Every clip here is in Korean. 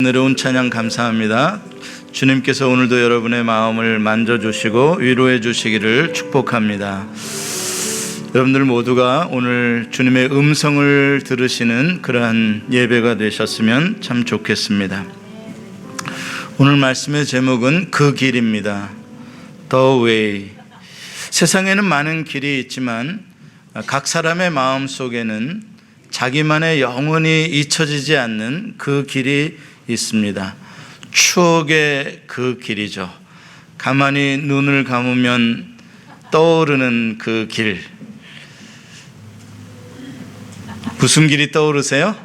은혜로운 찬양 감사합니다. 주님께서 오늘도 여러분의 마음을 만져주시고 위로해 주시기를 축복합니다. 여러분들 모두가 오늘 주님의 음성을 들으시는 그러한 예배가 되셨으면 참 좋겠습니다. 오늘 말씀의 제목은 그 길입니다. The way. 세상에는 많은 길이 있지만 각 사람의 마음 속에는 자기만의 영원히 잊혀지지 않는 그 길이 있습니다. 추억의 그 길이죠. 가만히 눈을 감으면 떠오르는 그 길. 무슨 길이 떠오르세요?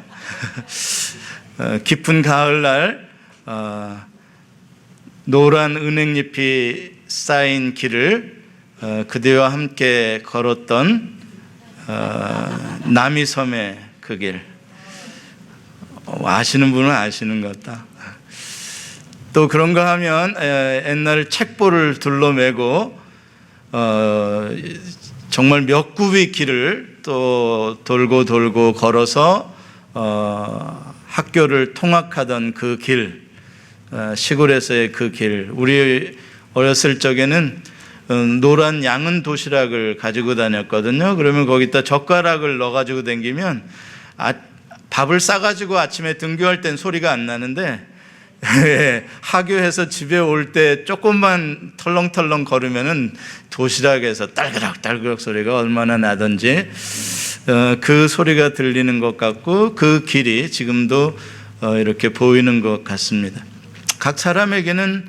깊은 가을날 노란 은행잎이 쌓인 길을 그대와 함께 걸었던 남이섬의 그 길. 아시는 분은 아시는 것 같다. 또 그런가 하면 옛날 책보를 둘러매고 정말 몇 굽의 길을 또 돌고 걸어서 학교를 통학하던 그 길, 시골에서의 그 길. 우리 어렸을 적에는 노란 양은 도시락을 가지고 다녔거든요. 그러면 거기다 젓가락을 넣어가지고 다니면 밥을 싸가지고 아침에 등교할 땐 소리가 안 나는데 하교해서 집에 올 때 조금만 털렁털렁 걸으면은 도시락에서 딸그락 소리가 얼마나 나던지 그 소리가 들리는 것 같고 그 길이 지금도 이렇게 보이는 것 같습니다. 각 사람에게는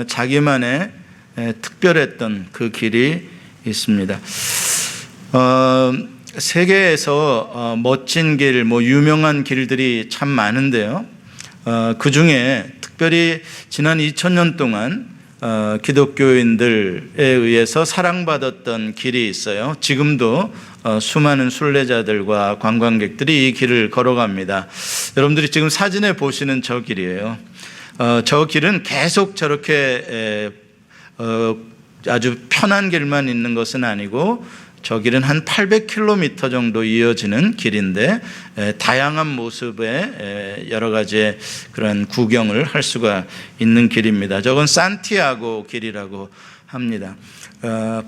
자기만의 특별했던 그 길이 있습니다. 세계에서 멋진 길, 유명한 길들이 참 많은데요. 그 중에 특별히 지난 2000년 동안 기독교인들에 의해서 사랑받았던 길이 있어요. 지금도 수많은 순례자들과 관광객들이 이 길을 걸어갑니다. 여러분들이 지금 사진에 보시는 저 길이에요. 저 길은 계속 저렇게 아주 편한 길만 있는 것은 아니고 저 길은 한 800km 정도 이어지는 길인데 다양한 모습의 여러 가지의 그런 구경을 할 수가 있는 길입니다. 저건 산티아고 길이라고 합니다.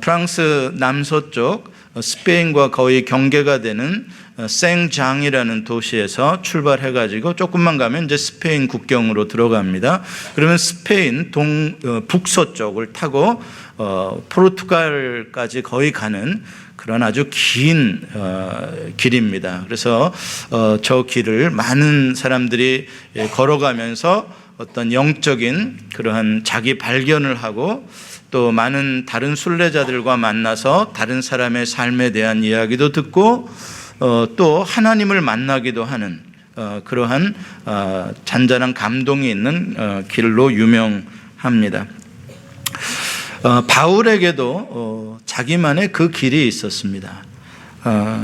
프랑스 남서쪽 스페인과 거의 경계가 되는 생장이라는 도시에서 출발해가지고 조금만 가면 이제 스페인 국경으로 들어갑니다. 그러면 스페인 북서쪽을 타고 포르투갈까지 거의 가는 그런 아주 긴 길입니다. 그래서 저 길을 많은 사람들이 걸어가면서 어떤 영적인 그러한 자기 발견을 하고 또 많은 다른 순례자들과 만나서 다른 사람의 삶에 대한 이야기도 듣고 또 하나님을 만나기도 하는 그러한 잔잔한 감동이 있는 길로 유명합니다. 바울에게도 자기만의 그 길이 있었습니다.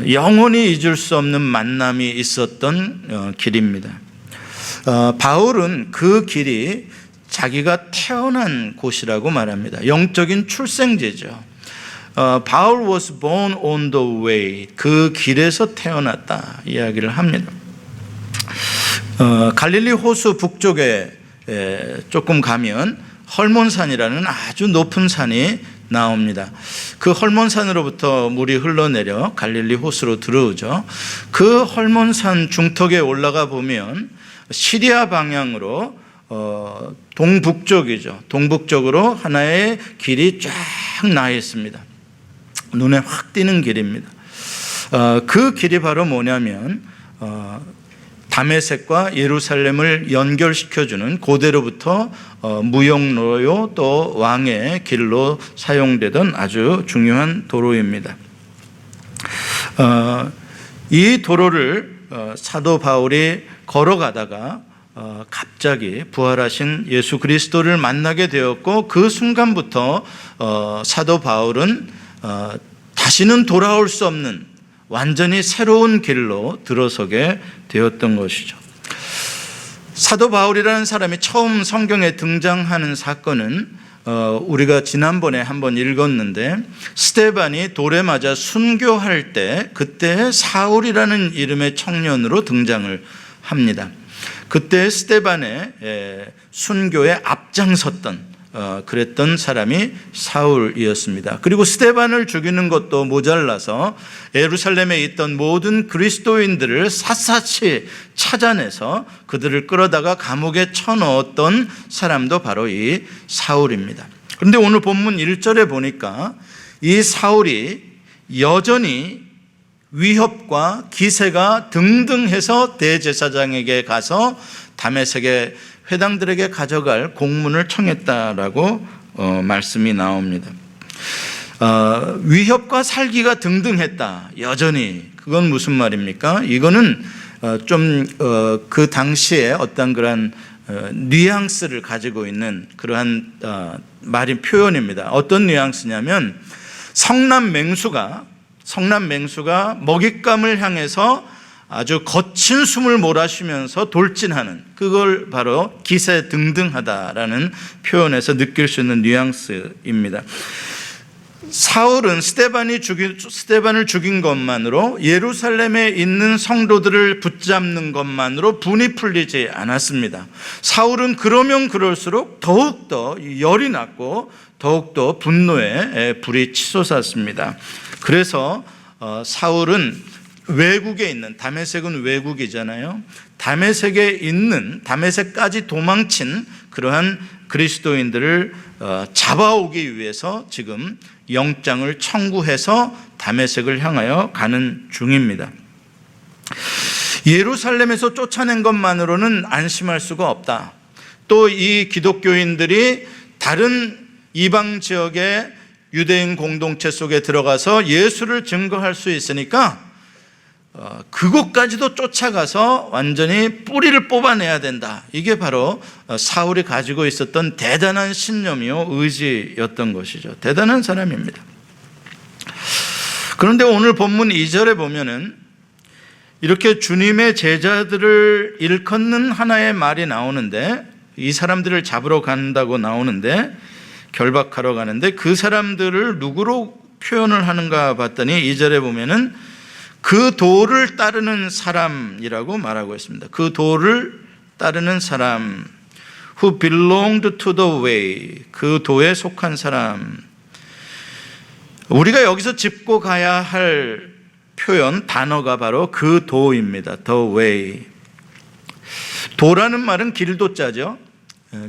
영원히 잊을 수 없는 만남이 있었던 길입니다. 바울은 그 길이 자기가 태어난 곳이라고 말합니다. 영적인 출생지죠. Paul was born on the way. 그 길에서 태어났다 이야기를 합니다. 갈릴리 호수 북쪽에 조금 가면 헐몬산이라는 아주 높은 산이 나옵니다. 그 헐몬산으로부터 물이 흘러내려 갈릴리 호수로 들어오죠. 그 헐몬산 중턱에 올라가 보면 시리아 방향으로 동북쪽이죠. 동북쪽으로 하나의 길이 쫙 나 있습니다. 눈에 확 띄는 길입니다. 그 길이 바로 뭐냐면 다메섹과 예루살렘을 연결시켜주는 고대로부터 무역로요 또 왕의 길로 사용되던 아주 중요한 도로입니다. 이 도로를 사도 바울이 걸어가다가 갑자기 부활하신 예수 그리스도를 만나게 되었고 그 순간부터 사도 바울은 다시는 돌아올 수 없는 완전히 새로운 길로 들어서게 되었던 것이죠. 사도 바울이라는 사람이 처음 성경에 등장하는 사건은 우리가 지난번에 한번 읽었는데 스데반이 돌에 맞아 순교할 때 그때 사울이라는 이름의 청년으로 등장을 합니다. 그때 스데반의 순교에 앞장섰던 그랬던 사람이 사울이었습니다. 그리고 스데반을 죽이는 것도 모자라서 예루살렘에 있던 모든 그리스도인들을 샅샅이 찾아내서 그들을 끌어다가 감옥에 쳐넣었던 사람도 바로 이 사울입니다. 그런데 오늘 본문 1절에 보니까 이 사울이 여전히 위협과 기세가 등등해서 대제사장에게 가서 다메섹의 회당들에게 가져갈 공문을 청했다라고 말씀이 나옵니다. 위협과 살기가 등등했다. 여전히. 그건 무슨 말입니까? 이거는 좀 그 당시에 어떤 그런 뉘앙스를 가지고 있는 그러한 말인 표현입니다. 어떤 뉘앙스냐면 성남 맹수가 먹잇감을 향해서 아주 거친 숨을 몰아쉬면서 돌진하는, 그걸 바로 기세등등하다라는 표현에서 느낄 수 있는 뉘앙스입니다. 사울은 스데반을 죽인 것만으로, 예루살렘에 있는 성도들을 붙잡는 것만으로 분이 풀리지 않았습니다. 사울은 그러면 그럴수록 더욱더 열이 났고 더욱더 분노에 불이 치솟았습니다. 그래서 사울은 외국에 있는, 다메섹은 외국이잖아요. 다메섹까지 도망친 그러한 그리스도인들을 잡아오기 위해서 지금 영장을 청구해서 다메섹을 향하여 가는 중입니다. 예루살렘에서 쫓아낸 것만으로는 안심할 수가 없다. 또 이 기독교인들이 다른 이방 지역의 유대인 공동체 속에 들어가서 예수를 증거할 수 있으니까 그곳까지도 쫓아가서 완전히 뿌리를 뽑아내야 된다. 이게 바로 사울이 가지고 있었던 대단한 신념이요 의지였던 것이죠. 대단한 사람입니다. 그런데 오늘 본문 2절에 보면은 이렇게 주님의 제자들을 일컫는 하나의 말이 나오는데, 이 사람들을 잡으러 간다고 나오는데, 결박하러 가는데 그 사람들을 누구로 표현을 하는가 봤더니 2절에 보면은 그 도를 따르는 사람이라고 말하고 있습니다. 그 도를 따르는 사람, who belonged to the way, 그 도에 속한 사람. 우리가 여기서 짚고 가야 할 표현, 단어가 바로 그 도입니다. the way. 도라는 말은 길도자죠.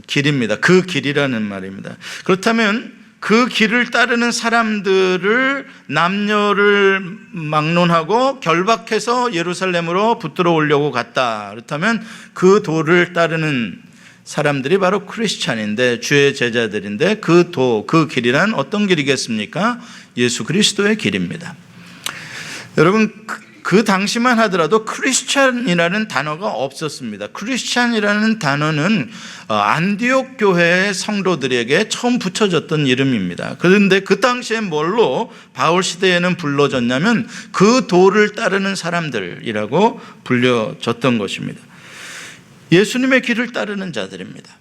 길입니다. 그 길이라는 말입니다. 그렇다면 그 길을 따르는 사람들을 남녀를 막론하고 결박해서 예루살렘으로 붙들어 오려고 갔다. 그렇다면 그 도를 따르는 사람들이 바로 크리스찬인데, 주의 제자들인데, 그 도, 그 길이란 어떤 길이겠습니까? 예수 그리스도의 길입니다. 여러분, 그 당시만 하더라도 크리스찬이라는 단어가 없었습니다. 크리스찬이라는 단어는 안디옥 교회의 성도들에게 처음 붙여졌던 이름입니다. 그런데 그 당시에 뭘로 바울 시대에는 불러졌냐면 그 도를 따르는 사람들이라고 불려졌던 것입니다. 예수님의 길을 따르는 자들입니다.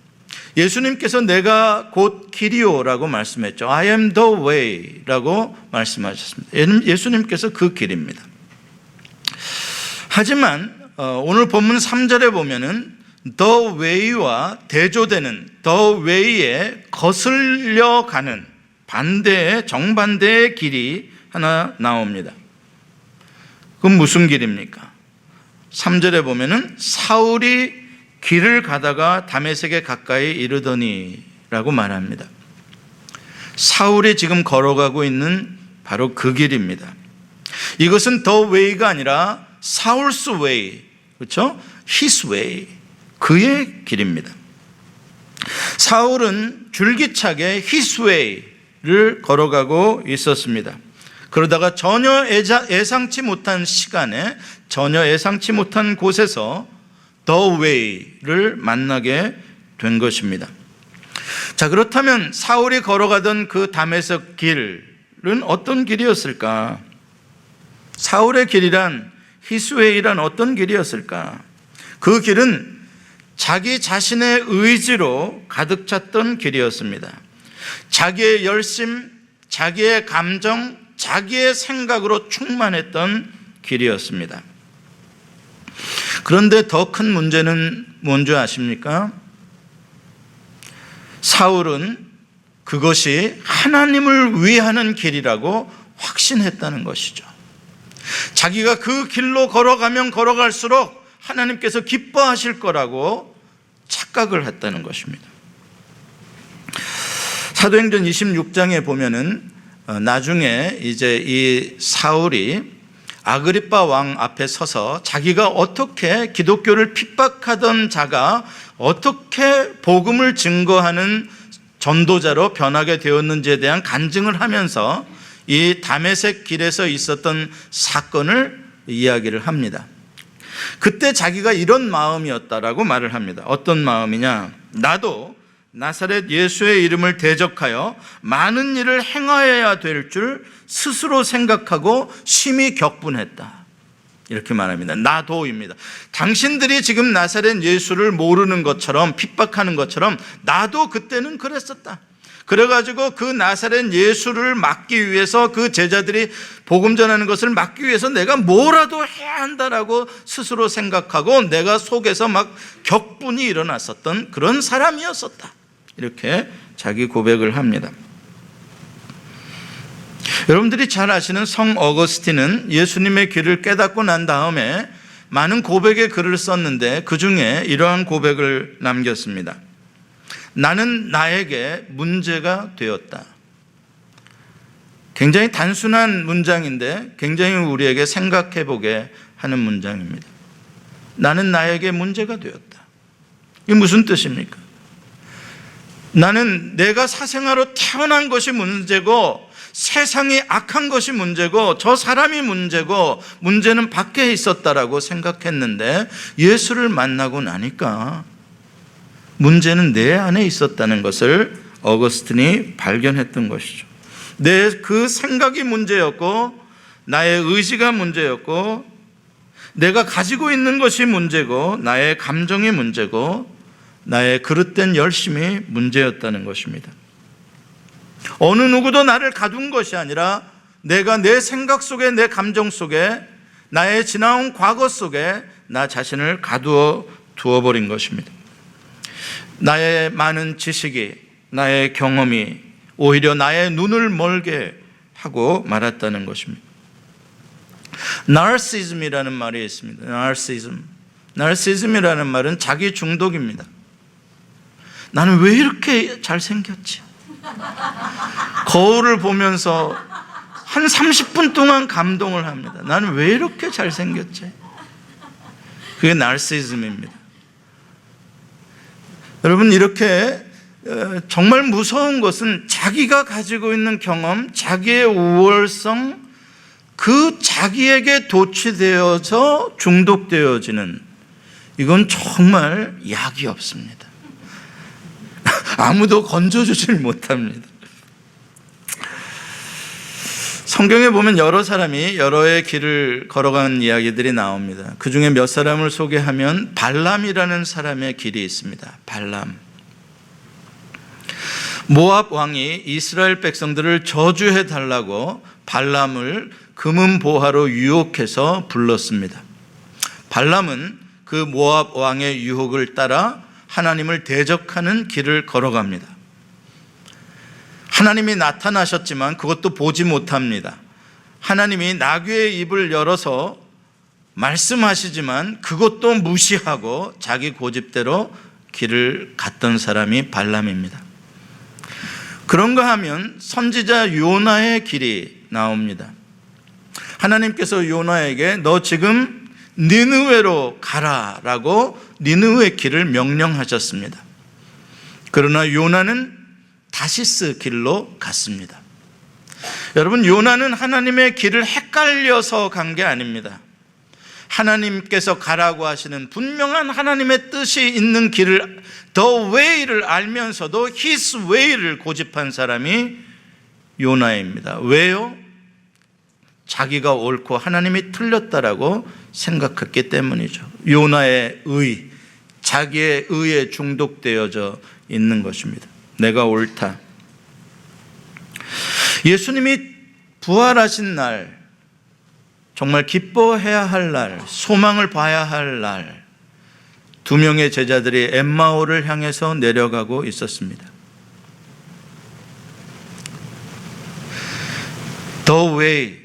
예수님께서 내가 곧 길이요라고 말씀했죠. I am the way라고 말씀하셨습니다. 예수님께서 그 길입니다. 하지만 오늘 본문 3절에 보면은 the way와 대조되는 the way에 거슬려 가는 반대의 정반대의 길이 하나 나옵니다. 그건 무슨 길입니까? 3절에 보면은 사울이 길을 가다가 다메섹에 가까이 이르더니 라고 말합니다. 사울이 지금 걸어가고 있는 바로 그 길입니다. 이것은 the way가 아니라 사울's way, 그렇죠? his way, 그의 길입니다. 사울은 줄기차게 his way를 걸어가고 있었습니다. 그러다가 전혀 예상치 못한 시간에, 전혀 예상치 못한 곳에서 the way를 만나게 된 것입니다. 자, 그렇다면 사울이 걸어가던 그 다메섹 길은 어떤 길이었을까? 사울의 길이란, his way란 어떤 길이었을까? 그 길은 자기 자신의 의지로 가득 찼던 길이었습니다. 자기의 열심, 자기의 감정, 자기의 생각으로 충만했던 길이었습니다. 그런데 더 큰 문제는 뭔지 아십니까? 사울은 그것이 하나님을 위하는 길이라고 확신했다는 것이죠. 자기가 그 길로 걸어가면 걸어갈수록 하나님께서 기뻐하실 거라고 착각을 했다는 것입니다. 사도행전 26장에 보면은 나중에 이제 이 사울이 아그리빠 왕 앞에 서서 자기가 어떻게 기독교를 핍박하던 자가 어떻게 복음을 증거하는 전도자로 변하게 되었는지에 대한 간증을 하면서 이 다메섹 길에서 있었던 사건을 이야기를 합니다. 그때 자기가 이런 마음이었다라고 말을 합니다. 어떤 마음이냐? 나도 나사렛 예수의 이름을 대적하여 많은 일을 행하여야 될 줄 스스로 생각하고 심히 격분했다. 이렇게 말합니다. 나도입니다. 당신들이 지금 나사렛 예수를 모르는 것처럼 핍박하는 것처럼 나도 그때는 그랬었다. 그래가지고 그 나사렛 예수를 막기 위해서 그 제자들이 복음 전하는 것을 막기 위해서 내가 뭐라도 해야 한다라고 스스로 생각하고 내가 속에서 막 격분이 일어났었던 그런 사람이었었다. 이렇게 자기 고백을 합니다. 여러분들이 잘 아시는 성 어거스틴은 예수님의 길을 깨닫고 난 다음에 많은 고백의 글을 썼는데 그 중에 이러한 고백을 남겼습니다. 나는 나에게 문제가 되었다. 굉장히 단순한 문장인데 굉장히 우리에게 생각해 보게 하는 문장입니다. 나는 나에게 문제가 되었다. 이게 무슨 뜻입니까? 나는 내가 사생아로 태어난 것이 문제고 세상이 악한 것이 문제고 저 사람이 문제고 문제는 밖에 있었다라고 생각했는데 예수를 만나고 나니까 문제는 내 안에 있었다는 것을 어거스틴이 발견했던 것이죠. 내 그 생각이 문제였고 나의 의지가 문제였고 내가 가지고 있는 것이 문제고 나의 감정이 문제고 나의 그릇된 열심이 문제였다는 것입니다. 어느 누구도 나를 가둔 것이 아니라 내가 내 생각 속에 내 감정 속에 나의 지나온 과거 속에 나 자신을 가두어 두어버린 것입니다. 나의 많은 지식이 나의 경험이 오히려 나의 눈을 멀게 하고 말았다는 것입니다. 나르시즘이라는 말이 있습니다. 나르시즘이라는 말은 자기 중독입니다. 나는 왜 이렇게 잘생겼지? 거울을 보면서 한 30분 동안 감동을 합니다. 나는 왜 이렇게 잘생겼지? 그게 나르시즘입니다. 여러분, 이렇게 정말 무서운 것은 자기가 가지고 있는 경험, 자기의 우월성, 그 자기에게 도취되어서 중독되어지는, 이건 정말 약이 없습니다. 아무도 건져주질 못합니다. 성경에 보면 여러 사람이 여러의 길을 걸어간 이야기들이 나옵니다. 그 중에 몇 사람을 소개하면 발람이라는 사람의 길이 있습니다. 발람. 모압 왕이 이스라엘 백성들을 저주해 달라고 발람을 금은보화로 유혹해서 불렀습니다. 발람은 그 모압 왕의 유혹을 따라 하나님을 대적하는 길을 걸어갑니다. 하나님이 나타나셨지만 그것도 보지 못합니다. 하나님이 나귀의 입을 열어서 말씀하시지만 그것도 무시하고 자기 고집대로 길을 갔던 사람이 발람입니다. 그런가 하면 선지자 요나의 길이 나옵니다. 하나님께서 요나에게 너 지금 니느웨로 가라라고 니느웨 길을 명령하셨습니다. 그러나 요나는 다시스 길로 갔습니다. 여러분, 요나는 하나님의 길을 헷갈려서 간 게 아닙니다. 하나님께서 가라고 하시는 분명한 하나님의 뜻이 있는 길을, the way를 알면서도 his way를 고집한 사람이 요나입니다. 왜요? 자기가 옳고 하나님이 틀렸다라고 생각했기 때문이죠. 요나의 의, 자기의 의에 중독되어져 있는 것입니다. 내가 옳다. 예수님이 부활하신 날, 정말 기뻐해야 할 날, 소망을 봐야 할 날, 두 명의 제자들이 엠마오를 향해서 내려가고 있었습니다. The way,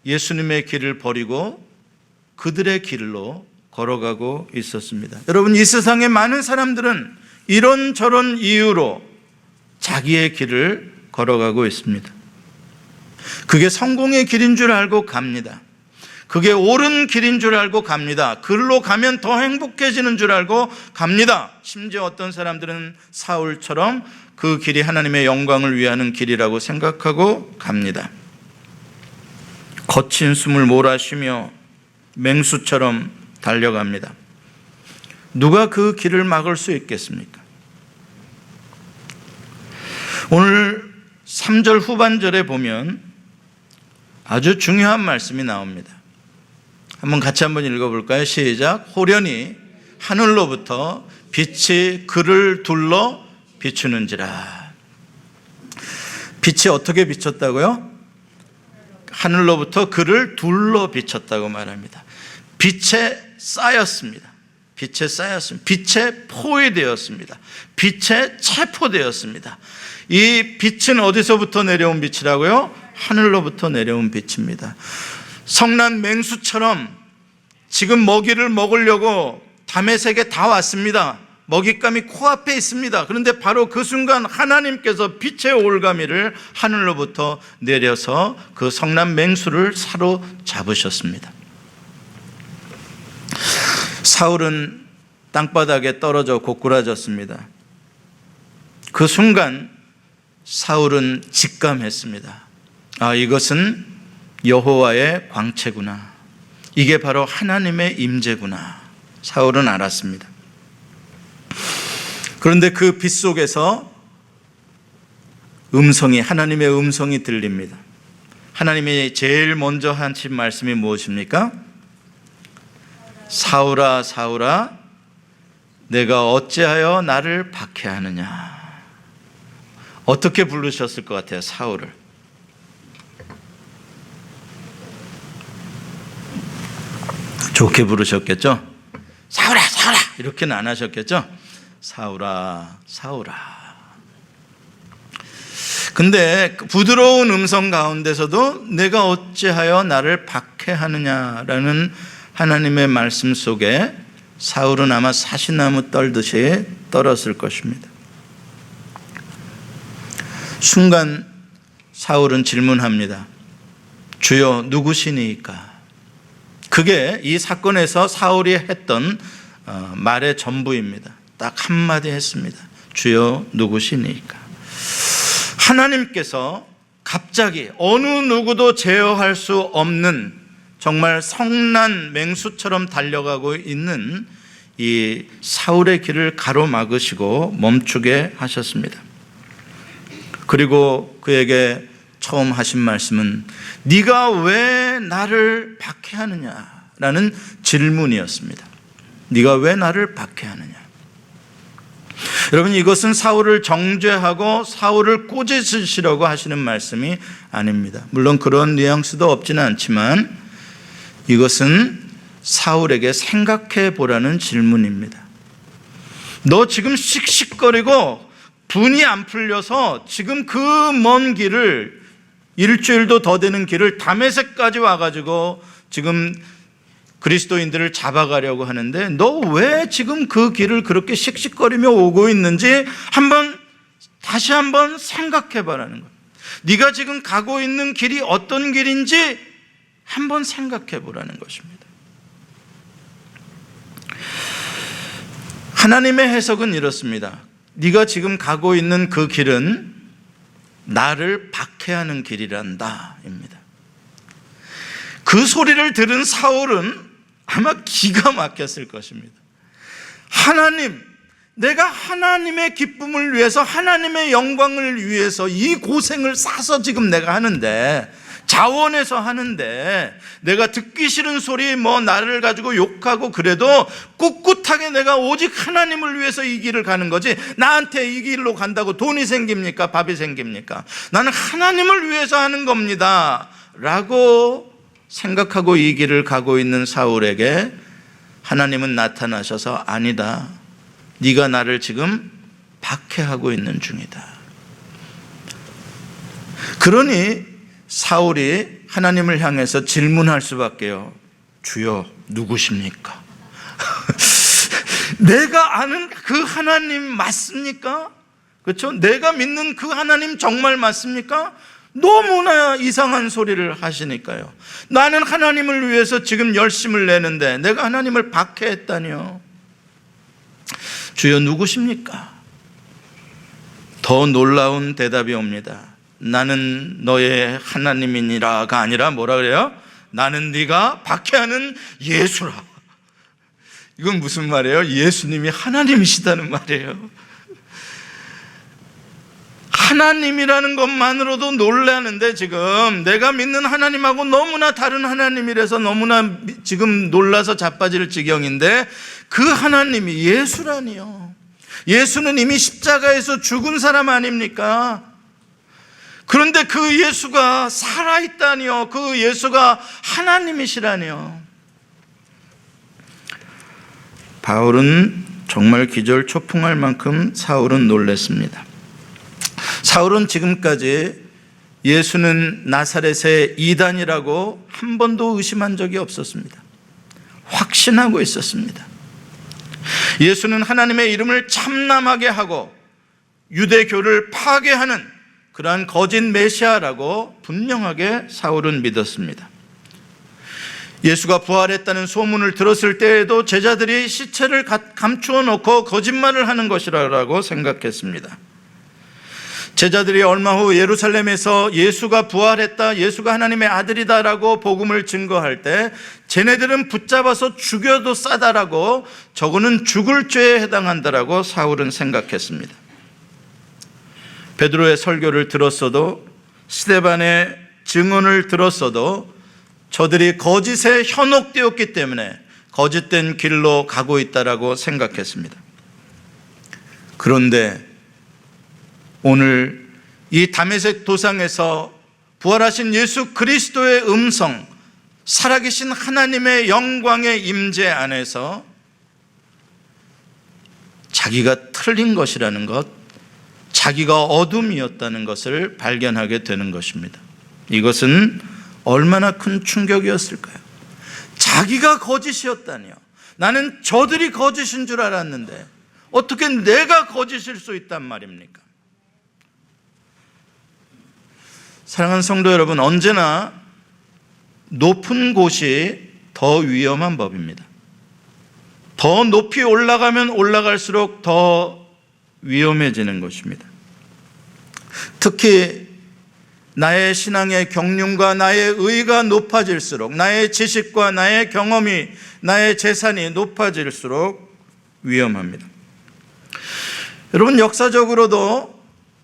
예수님의 길을 버리고 그들의 길로 걸어가고 있었습니다. 여러분, 이 세상의 많은 사람들은 이런저런 이유로 자기의 길을 걸어가고 있습니다. 그게 성공의 길인 줄 알고 갑니다. 그게 옳은 길인 줄 알고 갑니다. 그리로 가면 더 행복해지는 줄 알고 갑니다. 심지어 어떤 사람들은 사울처럼 그 길이 하나님의 영광을 위하는 길이라고 생각하고 갑니다. 거친 숨을 몰아쉬며 맹수처럼 달려갑니다. 누가 그 길을 막을 수 있겠습니까? 오늘 3절 후반절에 보면 아주 중요한 말씀이 나옵니다. 한번 같이 한번 읽어볼까요? 시작. 호련히 하늘로부터 빛이 그를 둘러 비추는지라. 빛이 어떻게 비쳤다고요? 하늘로부터 그를 둘러 비쳤다고 말합니다. 빛에 쌓였습니다. 빛에 쌓였습니다. 빛에 포위되었습니다. 빛에 체포되었습니다. 이 빛은 어디서부터 내려온 빛이라고요? 하늘로부터 내려온 빛입니다. 성난 맹수처럼 지금 먹이를 먹으려고 다메섹에 다 왔습니다. 먹잇감이 코앞에 있습니다. 그런데 바로 그 순간 하나님께서 빛의 올가미를 하늘로부터 내려서 그 성난 맹수를 사로잡으셨습니다. 사울은 땅바닥에 떨어져 고꾸라졌습니다. 그 순간 사울은 직감했습니다. 아, 이것은 여호와의 광채구나. 이게 바로 하나님의 임재구나. 사울은 알았습니다. 그런데 그 빛 속에서 하나님의 음성이 들립니다. 하나님이 제일 먼저 하신 말씀이 무엇입니까? 사울아, 사울아, 내가 어찌하여 나를 박해하느냐. 어떻게 부르셨을 것 같아요, 사울을? 좋게 부르셨겠죠? 사울아, 사울아! 이렇게는 안 하셨겠죠? 사울아, 사울아. 근데 부드러운 음성 가운데서도 내가 어찌하여 나를 박해하느냐라는 하나님의 말씀 속에 사울은 아마 사시나무 떨듯이 떨었을 것입니다. 순간 사울은 질문합니다. 주여, 누구시니까? 그게 이 사건에서 사울이 했던 말의 전부입니다. 딱 한마디 했습니다. 주여, 누구시니까? 하나님께서 갑자기 어느 누구도 제어할 수 없는 정말 성난 맹수처럼 달려가고 있는 이 사울의 길을 가로막으시고 멈추게 하셨습니다. 그리고 그에게 처음 하신 말씀은 네가 왜 나를 박해하느냐라는 질문이었습니다. 네가 왜 나를 박해하느냐. 여러분, 이것은 사울을 정죄하고 사울을 꾸짖으시려고 하시는 말씀이 아닙니다. 물론 그런 뉘앙스도 없지는 않지만 이것은 사울에게 생각해 보라는 질문입니다. 너 지금 씩씩거리고 분이 안 풀려서 지금 그 먼 길을, 일주일도 더 되는 길을 다메섹까지 와가지고 지금 그리스도인들을 잡아가려고 하는데 너 왜 지금 그 길을 그렇게 씩씩거리며 오고 있는지 다시 한번 생각해 보라는 거예요. 네가 지금 가고 있는 길이 어떤 길인지 한번 생각해 보라는 것입니다. 하나님의 해석은 이렇습니다. 네가 지금 가고 있는 그 길은 나를 박해하는 길이란다 입니다. 그 소리를 들은 사울은 아마 기가 막혔을 것입니다. 하나님, 내가 하나님의 기쁨을 위해서, 하나님의 영광을 위해서 이 고생을 싸서 지금 내가 하는데, 자원해서 하는데, 내가 듣기 싫은 소리 나를 가지고 욕하고 그래도 꿋꿋하게 내가 오직 하나님을 위해서 이 길을 가는 거지, 나한테 이 길로 간다고 돈이 생깁니까? 밥이 생깁니까? 나는 하나님을 위해서 하는 겁니다 라고 생각하고 이 길을 가고 있는 사울에게 하나님은 나타나셔서 아니다. 네가 나를 지금 박해하고 있는 중이다. 그러니 사울이 하나님을 향해서 질문할 수밖에요. 주여, 누구십니까? 내가 아는 그 하나님 맞습니까? 그렇죠? 내가 믿는 그 하나님 정말 맞습니까? 너무나 이상한 소리를 하시니까요. 나는 하나님을 위해서 지금 열심을 내는데 내가 하나님을 박해했다니요. 주여, 누구십니까? 더 놀라운 대답이 옵니다. 나는 너의 하나님이니라가 아니라 뭐라 그래요? 나는 네가 박해하는 예수라. 이건 무슨 말이에요? 예수님이 하나님이시다는 말이에요. 하나님이라는 것만으로도 놀라는데 지금 내가 믿는 하나님하고 너무나 다른 하나님이라서 너무나 지금 놀라서 자빠질 지경인데 그 하나님이 예수라니요. 예수는 이미 십자가에서 죽은 사람 아닙니까? 그런데 그 예수가 살아있다니요. 그 예수가 하나님이시라니요. 바울은 정말 기절초풍할 만큼 사울은 놀랐습니다. 사울은 지금까지 예수는 나사렛의 이단이라고 한 번도 의심한 적이 없었습니다. 확신하고 있었습니다. 예수는 하나님의 이름을 참남하게 하고 유대교를 파괴하는 그러한 거짓 메시아라고 분명하게 사울은 믿었습니다. 예수가 부활했다는 소문을 들었을 때에도 제자들이 시체를 감추어 놓고 거짓말을 하는 것이라고 생각했습니다. 제자들이 얼마 후 예루살렘에서 예수가 부활했다, 예수가 하나님의 아들이다라고 복음을 증거할 때 쟤네들은 붙잡아서 죽여도 싸다라고 저거는 죽을 죄에 해당한다라고 사울은 생각했습니다. 베드로의 설교를 들었어도 스데반의 증언을 들었어도 저들이 거짓에 현혹되었기 때문에 거짓된 길로 가고 있다라고 생각했습니다. 그런데 오늘 이 다메섹 도상에서 부활하신 예수 그리스도의 음성, 살아계신 하나님의 영광의 임재 안에서 자기가 틀린 것이라는 것, 자기가 어둠이었다는 것을 발견하게 되는 것입니다. 이것은 얼마나 큰 충격이었을까요? 자기가 거짓이었다니요. 나는 저들이 거짓인 줄 알았는데 어떻게 내가 거짓일 수 있단 말입니까? 사랑하는 성도 여러분, 언제나 높은 곳이 더 위험한 법입니다. 더 높이 올라가면 올라갈수록 더 위험해지는 것입니다. 특히 나의 신앙의 경륜과 나의 의가 높아질수록, 나의 지식과 나의 경험이, 나의 재산이 높아질수록 위험합니다. 여러분, 역사적으로도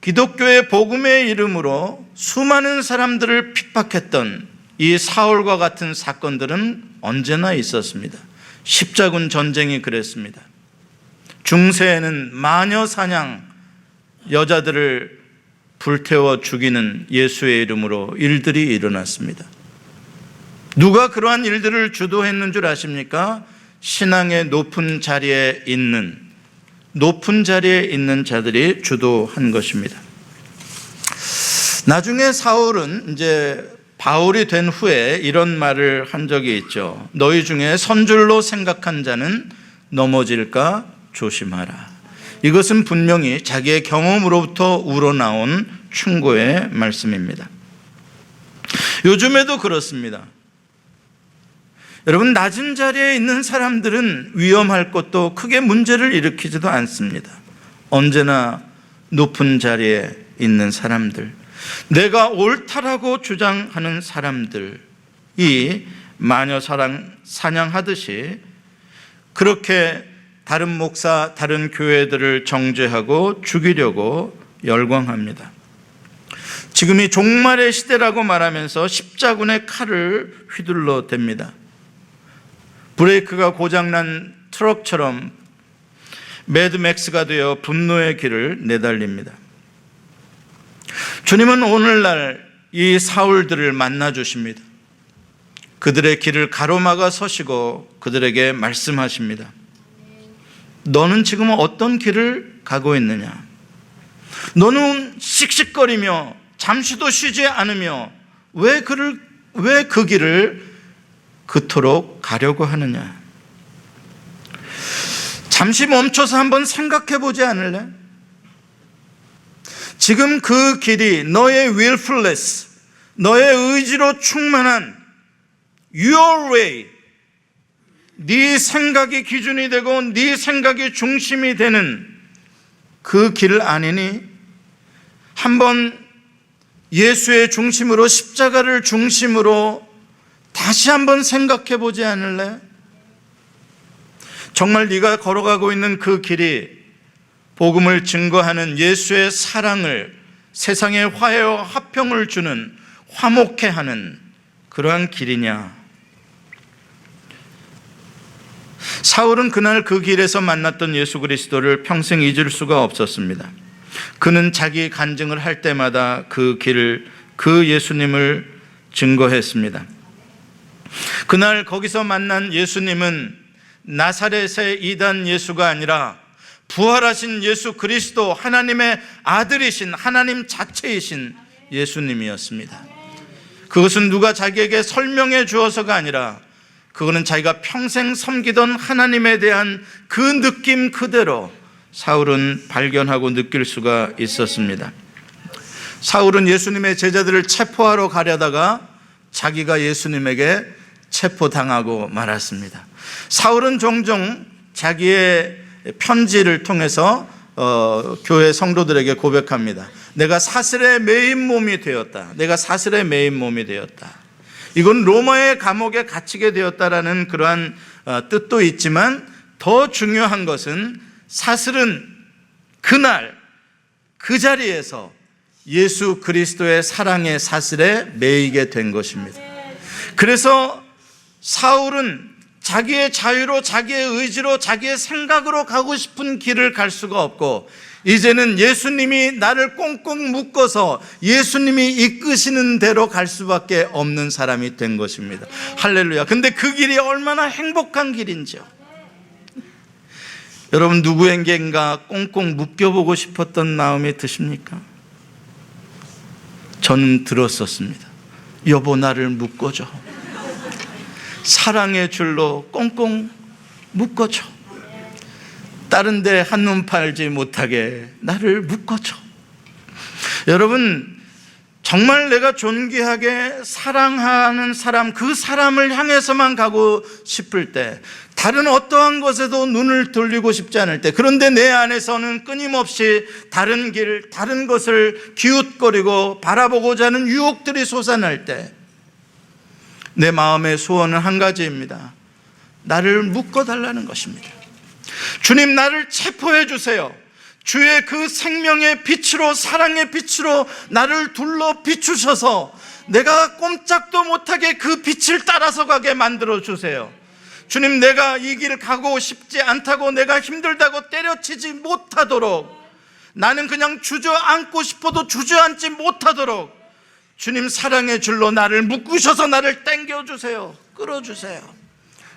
기독교의 복음의 이름으로 수많은 사람들을 핍박했던 이 사울과 같은 사건들은 언제나 있었습니다. 십자군 전쟁이 그랬습니다. 중세에는 마녀 사냥, 여자들을 불태워 죽이는 예수의 이름으로 일들이 일어났습니다. 누가 그러한 일들을 주도했는 줄 아십니까? 신앙의 높은 자리에 있는 자들이 주도한 것입니다. 나중에 사울은 이제 바울이 된 후에 이런 말을 한 적이 있죠. 너희 중에 선줄로 생각한 자는 넘어질까 조심하라. 이것은 분명히 자기의 경험으로부터 우러나온 충고의 말씀입니다. 요즘에도 그렇습니다. 여러분, 낮은 자리에 있는 사람들은 위험할 것도 크게 문제를 일으키지도 않습니다. 언제나 높은 자리에 있는 사람들, 내가 옳다라고 주장하는 사람들이 마녀 사냥하듯이 그렇게 다른 목사, 다른 교회들을 정죄하고 죽이려고 열광합니다. 지금이 종말의 시대라고 말하면서 십자군의 칼을 휘둘러 댑니다. 브레이크가 고장난 트럭처럼 매드맥스가 되어 분노의 길을 내달립니다. 주님은 오늘날 이 사울들을 만나 주십니다. 그들의 길을 가로막아 서시고 그들에게 말씀하십니다. 너는 지금 어떤 길을 가고 있느냐? 너는 씩씩거리며 잠시도 쉬지 않으며 왜 그 길을 그토록 가려고 하느냐? 잠시 멈춰서 한번 생각해 보지 않을래? 지금 그 길이 너의 willfulness, 너의 의지로 충만한 your way, 네 생각이 기준이 되고 네 생각이 중심이 되는 그 길 아니니? 한번 예수의 중심으로, 십자가를 중심으로 다시 한번 생각해 보지 않을래? 정말 네가 걸어가고 있는 그 길이 복음을 증거하는 예수의 사랑을, 세상에 화해와 화평을 주는, 화목해 하는 그러한 길이냐? 사울은 그날 그 길에서 만났던 예수 그리스도를 평생 잊을 수가 없었습니다. 그는 자기 간증을 할 때마다 그 길을, 그 예수님을 증거했습니다. 그날 거기서 만난 예수님은 나사렛의 이단 예수가 아니라 부활하신 예수 그리스도, 하나님의 아들이신, 하나님 자체이신 예수님이었습니다. 그것은 누가 자기에게 설명해 주어서가 아니라 그거는 자기가 평생 섬기던 하나님에 대한 그 느낌 그대로 사울은 발견하고 느낄 수가 있었습니다. 사울은 예수님의 제자들을 체포하러 가려다가 자기가 예수님에게 체포당하고 말았습니다. 사울은 종종 자기의 편지를 통해서 교회 성도들에게 고백합니다. 내가 사슬에 매인 몸이 되었다. 내가 사슬에 매인 몸이 되었다. 이건 로마의 감옥에 갇히게 되었다라는 그러한 뜻도 있지만 더 중요한 것은 사슬은 그날 그 자리에서 예수 그리스도의 사랑의 사슬에 매이게 된 것입니다. 그래서 사울은 자기의 자유로, 자기의 의지로, 자기의 생각으로 가고 싶은 길을 갈 수가 없고 이제는 예수님이 나를 꽁꽁 묶어서 예수님이 이끄시는 대로 갈 수밖에 없는 사람이 된 것입니다. 할렐루야. 근데 그 길이 얼마나 행복한 길인지요. 여러분, 누구에겐가 꽁꽁 묶여보고 싶었던 마음이 드십니까? 저는 들었었습니다. 여보, 나를 묶어줘. 사랑의 줄로 꽁꽁 묶어줘. 다른 데 한눈 팔지 못하게 나를 묶어줘. 여러분, 정말 내가 존귀하게 사랑하는 사람, 그 사람을 향해서만 가고 싶을 때, 다른 어떠한 것에도 눈을 돌리고 싶지 않을 때, 그런데 내 안에서는 끊임없이 다른 길, 다른 것을 기웃거리고 바라보고자 하는 유혹들이 솟아날 때, 내 마음의 소원은 한 가지입니다. 나를 묶어달라는 것입니다. 주님, 나를 체포해 주세요. 주의 그 생명의 빛으로, 사랑의 빛으로 나를 둘러 비추셔서 내가 꼼짝도 못하게 그 빛을 따라서 가게 만들어 주세요. 주님, 내가 이 길 가고 싶지 않다고, 내가 힘들다고 때려치지 못하도록, 나는 그냥 주저앉고 싶어도 주저앉지 못하도록 주님 사랑의 줄로 나를 묶으셔서 나를 당겨주세요. 끌어주세요.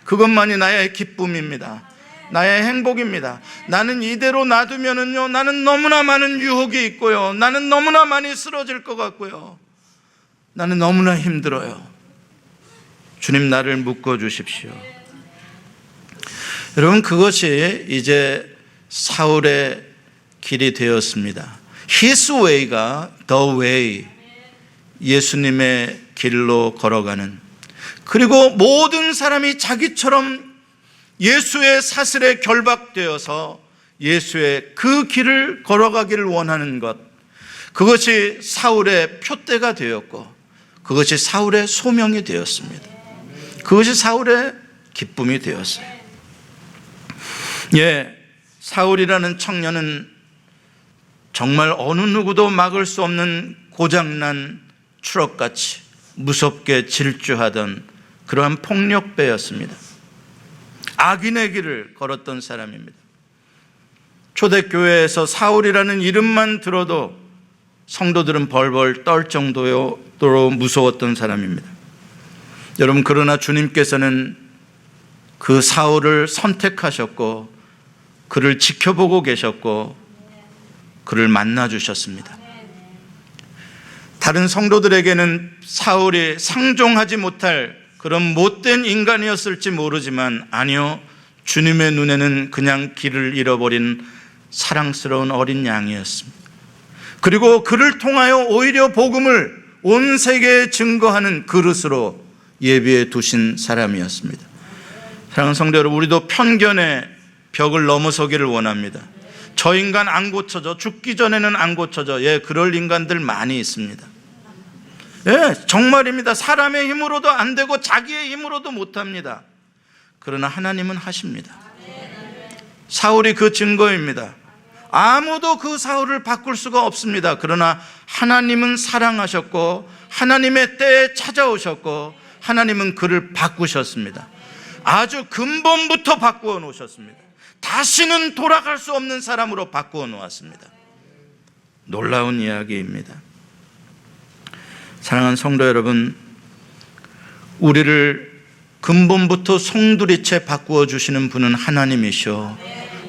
그것만이 나의 기쁨입니다. 나의 행복입니다. 나는 이대로 놔두면은요, 나는 너무나 많은 유혹이 있고요, 나는 너무나 많이 쓰러질 것 같고요, 나는 너무나 힘들어요. 주님, 나를 묶어주십시오. 여러분, 그것이 이제 사울의 길이 되었습니다. His way가 the way, 예수님의 길로 걸어가는, 그리고 모든 사람이 자기처럼 예수의 사슬에 결박되어서 예수의 그 길을 걸어가기를 원하는 것, 그것이 사울의 표대가 되었고 그것이 사울의 소명이 되었습니다. 그것이 사울의 기쁨이 되었어요. 사울이라는 청년은 정말 어느 누구도 막을 수 없는 고장난 트럭같이 무섭게 질주하던 그러한 폭력배였습니다. 악인의 길을 걸었던 사람입니다. 초대교회에서 사울이라는 이름만 들어도 성도들은 벌벌 떨 정도로 무서웠던 사람입니다. 여러분, 그러나 주님께서는 그 사울을 선택하셨고 그를 지켜보고 계셨고 그를 만나 주셨습니다. 다른 성도들에게는 사울이 상종하지 못할 그런 못된 인간이었을지 모르지만, 아니요, 주님의 눈에는 그냥 길을 잃어버린 사랑스러운 어린 양이었습니다. 그리고 그를 통하여 오히려 복음을 온 세계에 증거하는 그릇으로 예비해 두신 사람이었습니다. 사랑하는 성도 여러분, 우리도 편견의 벽을 넘어서기를 원합니다. 저 인간 안 고쳐져, 죽기 전에는 안 고쳐져. 예, 그럴 인간들 많이 있습니다. 예, 정말입니다. 사람의 힘으로도 안 되고 자기의 힘으로도 못합니다. 그러나 하나님은 하십니다. 사울이 그 증거입니다. 아무도 그 사울을 바꿀 수가 없습니다. 그러나 하나님은 사랑하셨고 하나님의 때에 찾아오셨고 하나님은 그를 바꾸셨습니다. 아주 근본부터 바꾸어 놓으셨습니다. 다시는 돌아갈 수 없는 사람으로 바꾸어 놓았습니다. 놀라운 이야기입니다. 사랑하는 성도 여러분, 우리를 근본부터 송두리째 바꾸어 주시는 분은 하나님이시오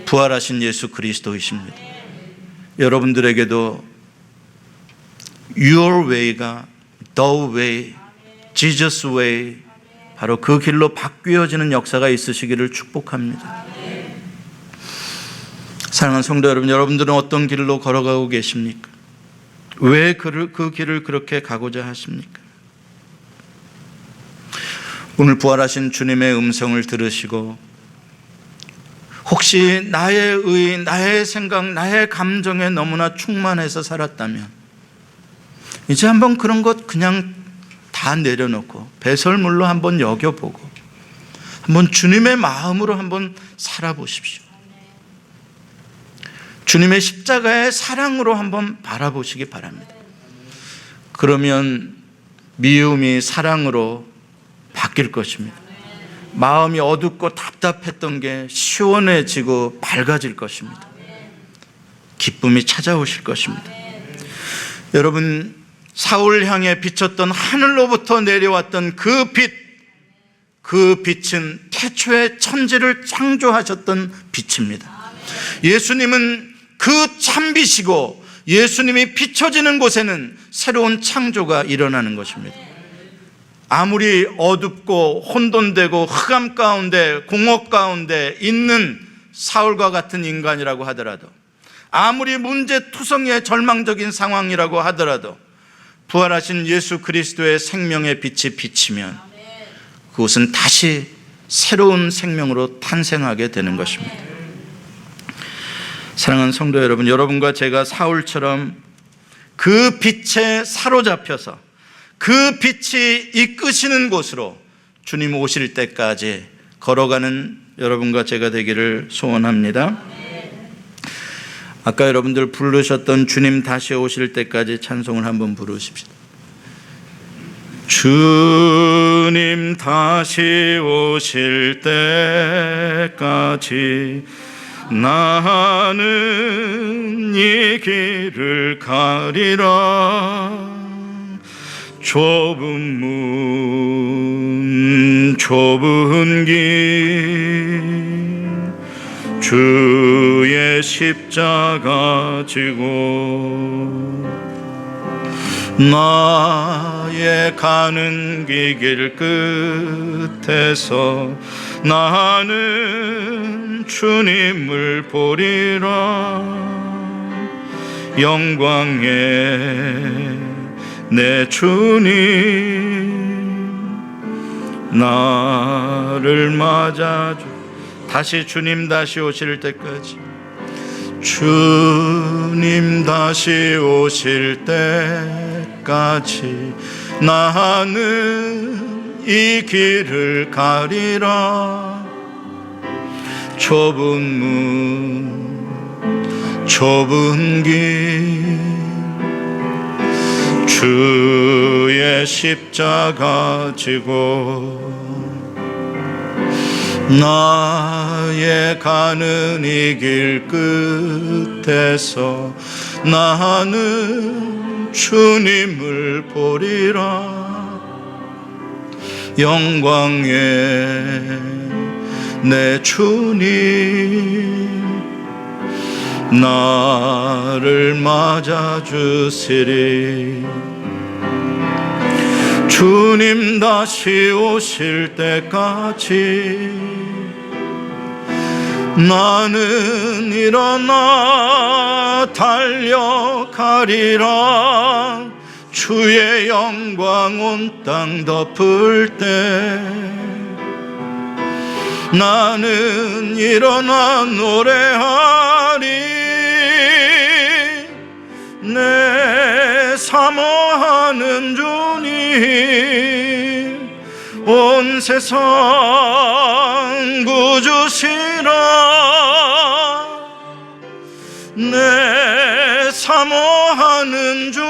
부활하신 예수 그리스도이십니다. 여러분들에게도 Your way가 The way, Jesus way, 바로 그 길로 바뀌어지는 역사가 있으시기를 축복합니다. 사랑하는 성도 여러분, 여러분들은 어떤 길로 걸어가고 계십니까? 왜 그 길을 그렇게 가고자 하십니까? 오늘 부활하신 주님의 음성을 들으시고 혹시 나의 의, 나의 생각, 나의 감정에 너무나 충만해서 살았다면 이제 한번 그런 것 그냥 다 내려놓고 배설물로 한번 여겨보고 한번 주님의 마음으로 한번 살아보십시오. 주님의 십자가의 사랑으로 한번 바라보시기 바랍니다. 그러면 미움이 사랑으로 바뀔 것입니다. 마음이 어둡고 답답했던 게 시원해지고 밝아질 것입니다. 기쁨이 찾아오실 것입니다. 여러분, 사울 향해 비쳤던 하늘로부터 내려왔던 그 빛, 그 빛은 태초에 천지를 창조하셨던 빛입니다. 예수님은 그 참빛이고 예수님이 비춰지는 곳에는 새로운 창조가 일어나는 것입니다. 아무리 어둡고 혼돈되고 흑암 가운데 공허 가운데 있는 사울과 같은 인간이라고 하더라도, 아무리 문제투성이의 절망적인 상황이라고 하더라도 부활하신 예수 그리스도의 생명의 빛이 비치면 그것은 다시 새로운 생명으로 탄생하게 되는 것입니다. 사랑하는 성도 여러분, 여러분과 제가 사울처럼 그 빛에 사로잡혀서 그 빛이 이끄시는 곳으로 주님 오실 때까지 걸어가는 여러분과 제가 되기를 소원합니다. 아까 여러분들 부르셨던 주님 다시 오실 때까지 찬송을 한번 부르십시다. 주님 다시 오실 때까지 나는 이 길을 가리라. 좁은 문 좁은 길 주의 십자가 지고 나의 가는 길 끝에서 나는 주님을 보리라. 영광의 내 주님 나를 맞아줘. 다시 주님 다시 오실 때까지, 주님 다시 오실 때까지 나는 이 길을 가리라. 좁은 문 좁은 길 주의 십자가 지고 나의 가는 이 길 끝에서 나는 주님을 보리라. 영광의 내 주님 나를 맞아주시리. 주님 다시 오실 때까지 나는 일어나 달려가리라. 주의 영광 온 땅 덮을 때 나는 일어나 노래하리. 내 사모하는 주님 온 세상 구주시라. 내 사모하는 주님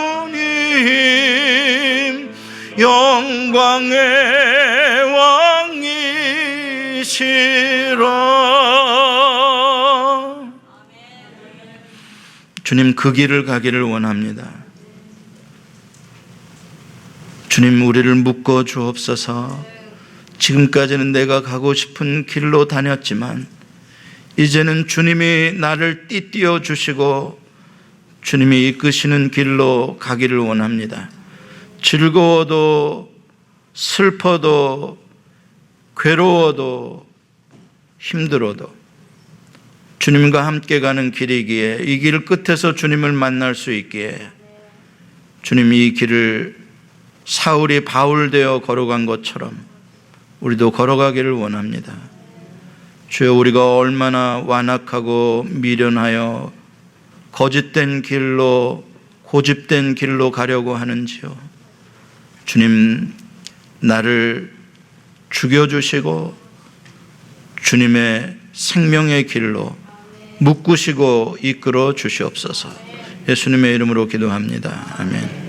영광의 왕이시라. 주님 그 길을 가기를 원합니다. 주님 우리를 묶어 주옵소서. 지금까지는 내가 가고 싶은 길로 다녔지만 이제는 주님이 나를 띠띠어 주시고 주님이 이끄시는 길로 가기를 원합니다. 즐거워도 슬퍼도 괴로워도 힘들어도 주님과 함께 가는 길이기에 이 길 끝에서 주님을 만날 수 있기에 주님이 이 길을 사울이 바울 되어 걸어간 것처럼 우리도 걸어가기를 원합니다. 주여 우리가 얼마나 완악하고 미련하여 거짓된 길로 고집된 길로 가려고 하는지요. 주님 나를 죽여주시고 주님의 생명의 길로 묶으시고 이끌어 주시옵소서. 예수님의 이름으로 기도합니다. 아멘.